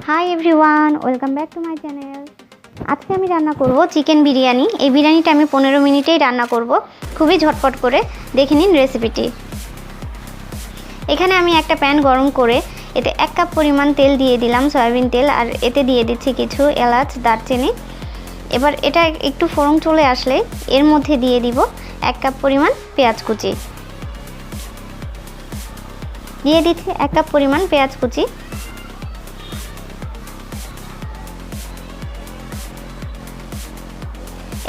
Hi everyone, welcome back to my channel. আজকে আমি রান্না করব চিকেন বিরিয়ানি। এই বিরিয়ানিটা আমি 15 মিনিটেই রান্না করব, খুবই ঝটপট করে। দেখে নিন রেসিপিটি। এখানে আমি একটা প্যান গরম করে এতে 1 কাপ পরিমাণ তেল দিয়ে দিলাম, সয়াবিন তেল। আর এতে দিয়ে দিচ্ছি কিছু এলাচ, দারচিনি। এবার এটা একটু ফোড়ন চলে আসলে এর মধ্যে দিয়ে দিব 1 কাপ পরিমাণ পেঁয়াজ কুচি। দিয়ে দিচ্ছি 1 কাপ পরিমাণ পেঁয়াজ কুচি।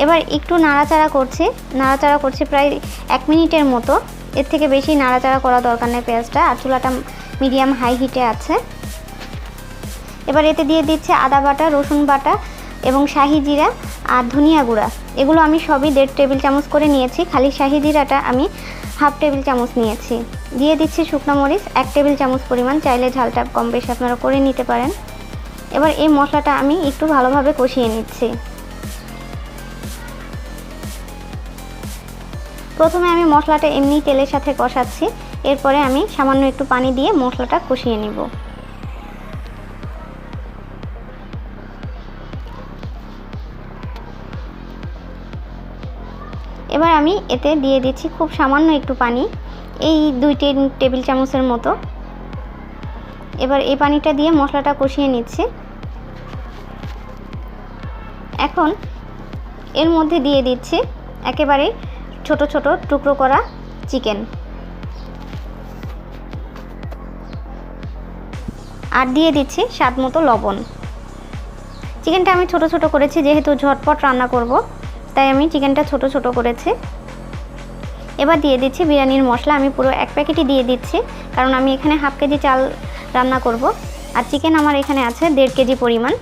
এবার একটু নাড়াচাড়া করছি প্রায় 1 মিনিটের মতো। এর থেকে বেশি নাড়াচাড়া করা দরকার নেই পেঁয়াজটা। আর চুলাটা মিডিয়াম হাই হিটে আছে। এবার এতে দিয়ে দিচ্ছে আদা বাটা, রসুন বাটা এবং শাহি জিরা আর ধনিয়া গুঁড়া। এগুলো আমি সবই 1.5 টেবিল চামচ করে নিয়েছি। খালি শাহি জিরাটা আমি 1/2 টেবিল চামচ নিয়েছি। দিয়ে দিচ্ছি শুকনো মরিচ 1 টেবিল চামচ পরিমাণ। চাইলে ঝালটা কম বেশি আপনারা করে নিতে পারেন। এবার এই মশলাটা আমি একটু ভালোভাবে কষিয়ে নিচ্ছি। প্রথমে আমি মশলাটা এমনি তেলের সাথে কষাচ্ছি, এরপরে আমি সামান্য একটু পানি দিয়ে মশলাটা কষিয়ে নিব। এবার আমি এতে দিয়ে দিচ্ছি খুব সামান্য একটু পানি, এই 2 টেবিল চামচের মতো। এবার এই পানিটা দিয়ে মশলাটা কষিয়ে নিচ্ছি। এখন এর মধ্যে দিয়ে দিচ্ছি একেবারে ছোট ছোট টুকরো করা চিকেন। আর দিয়ে দিচ্ছি স্বাদ মতো লবণ। চিকেনটা আমি ছোট ছোট করেছি, যেহেতু ঝটপট রান্না করব তাই আমি চিকেনটা ছোট ছোট করেছি। এবার দিয়ে দিচ্ছি বিরিয়ানির মশলা। আমি পুরো 1 প্যাকেটই দিয়ে দিচ্ছি, কারণ আমি এখানে 1/2 কেজি চাল রান্না করব। আর চিকেন আমার এখানে আছে 1.5 কেজি পরিমাণ।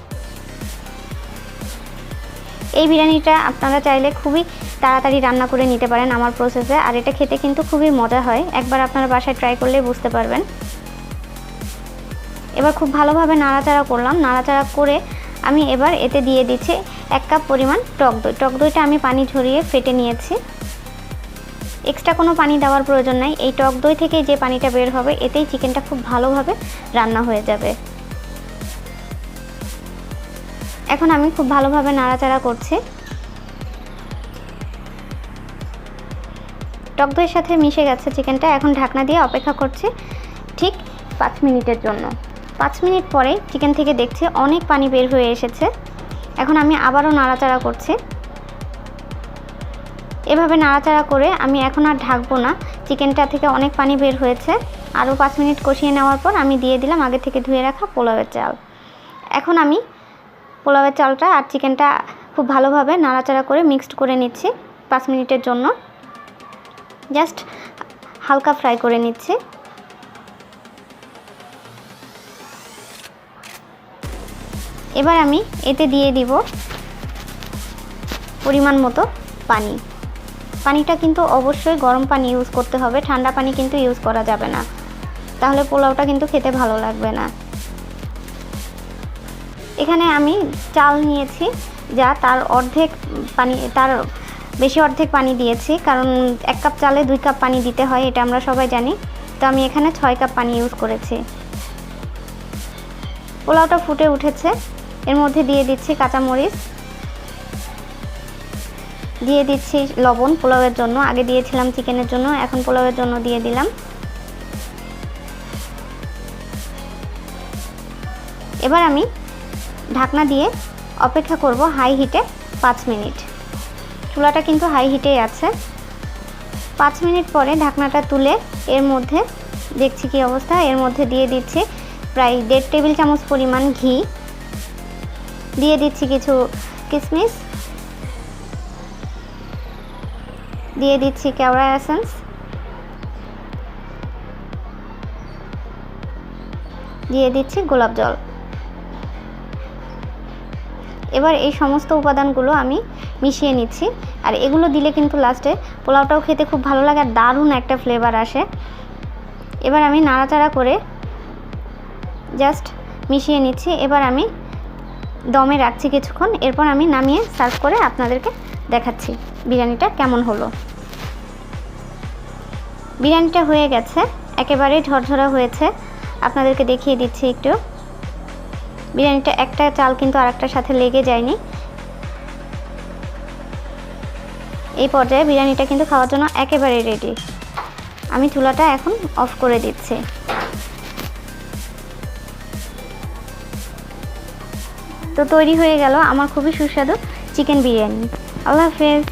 এই বিরিয়ানিটা আপনারা চাইলে খুবই তাড়াতাড়ি রান্না করে নিতে পারেন আমার প্রসেসে। আর এটা খেতে কিন্তু খুবই মজা হয়, একবার আপনারা বাসায় ট্রাই করলেই বুঝতে পারবেন। এবার খুব ভালোভাবে নাড়াচাড়া করলাম। নাড়াচাড়া করে আমি এবার এতে দিয়ে দিচ্ছি 1 কাপ পরিমাণ টক দই। টক দইটা আমি পানি ঝরিয়ে ফেটে নিয়েছি। এক্সট্রা কোনো পানি দেওয়ার প্রয়োজন নাই। এই টক দই থেকে যে পানিটা বের হবে এতেই চিকেনটা খুব ভালোভাবে রান্না হয়ে যাবে। এখন আমি খুব ভালোভাবে নাড়াচাড়া করছি। টক দইয়ের সাথে মিশে গেছে চিকেনটা। এখন ঢাকনা দিয়ে অপেক্ষা করছি ঠিক 5 মিনিটের জন্য। 5 মিনিট পরে চিকেন থেকে দেখছি অনেক পানি বের হয়ে এসেছে। এখন আমি আবারও নাড়াচাড়া করছি। এভাবে নাড়াচাড়া করে আমি এখন আর ঢাকবো না। চিকেনটা থেকে অনেক পানি বের হয়েছে। আরও 5 মিনিট কষিয়ে নেওয়ার পর আমি দিয়ে দিলাম আগে থেকে ধুয়ে রাখা পোলাওয়ের চাল। এখন আমি পোলাওয়ের চালটা আর চিকেনটা খুব ভালোভাবে নাড়াচাড়া করে মিক্সড করে নিচ্ছি 5 মিনিটের জন্য। জাস্ট হালকা ফ্রাই করে নিচ্ছি। এবার আমি এতে দিয়ে দিব পরিমাণ মতো পানি। পানিটা কিন্তু অবশ্যই গরম পানি ইউজ করতে হবে, ঠান্ডা পানি কিন্তু ইউজ করা যাবে না, তাহলে পোলাওটা কিন্তু খেতে ভালো লাগবে না। এখানে আমি চাল নিয়েছি যা তার অর্ধেক পানি, তার বেশি অর্ধেক পানি দিয়েছি, কারণ 1 কাপ চালে 2 কাপ পানি দিতে হয়, এটা আমরা সবাই জানি। তো আমি এখানে 6 কাপ পানি ইউজ করেছি। পোলাওটা ফুটে উঠেছে। এর মধ্যে দিয়ে দিচ্ছি কাঁচামরিচ, দিয়ে দিচ্ছি লবণ পোলাওয়ের জন্য। আগে দিয়েছিলাম চিকেনের জন্য, এখন পোলাওয়ের জন্য দিয়ে দিলাম। এবার আমি ঢাকনা দিয়ে অপেক্ষা করব হাই হিটে 5 মিনিট। চুলাটা কিন্তু হাই হিটেই আছে। 5 মিনিট পরে ঢাকনাটা তুলে এর মধ্যে দেখছি কি অবস্থা। এর মধ্যে দিয়ে দিচ্ছি প্রায় 1.5 টেবিল চামচ পরিমাণ ঘি। দিয়ে দিচ্ছি কিছু কিশমিশ, দিয়ে দিচ্ছি কেওড়া এসেন্স, দিয়ে দিচ্ছি গোলাপ জল। এবার এই সমস্ত উপাদানগুলো আমি মিশিয়ে নিচ্ছি। আর এগুলো দিলে কিন্তু লাস্টে পোলাওটাও খেতে খুব ভালো লাগে আর দারুণ একটা ফ্লেভার আসে। এবার আমি নাড়াচাড়া করে জাস্ট মিশিয়ে নিচ্ছি। এবার আমি দমে রাখছি কিছুক্ষণ, এরপর আমি নামিয়ে সার্ভ করে আপনাদেরকে দেখাচ্ছি বিরিয়ানিটা কেমন হলো। বিরিয়ানিটা হয়ে গেছে, একেবারে ঝরঝরা হয়েছে। আপনাদেরকে দেখিয়ে দিচ্ছি একটু। বিরিয়ানিটা একটা চাল কিন্তু আরেকটার সাথে লেগে যায়নি। এই পর্যায়ে বিরিয়ানিটা কিন্তু খাওয়ার জন্য একেবারে রেডি। আমি চুলাটা এখন অফ করে দিচ্ছি। তো তৈরি হয়ে গেল আমার খুবই সুস্বাদু চিকেন বিরিয়ানি। আল্লাহ হাফেজ।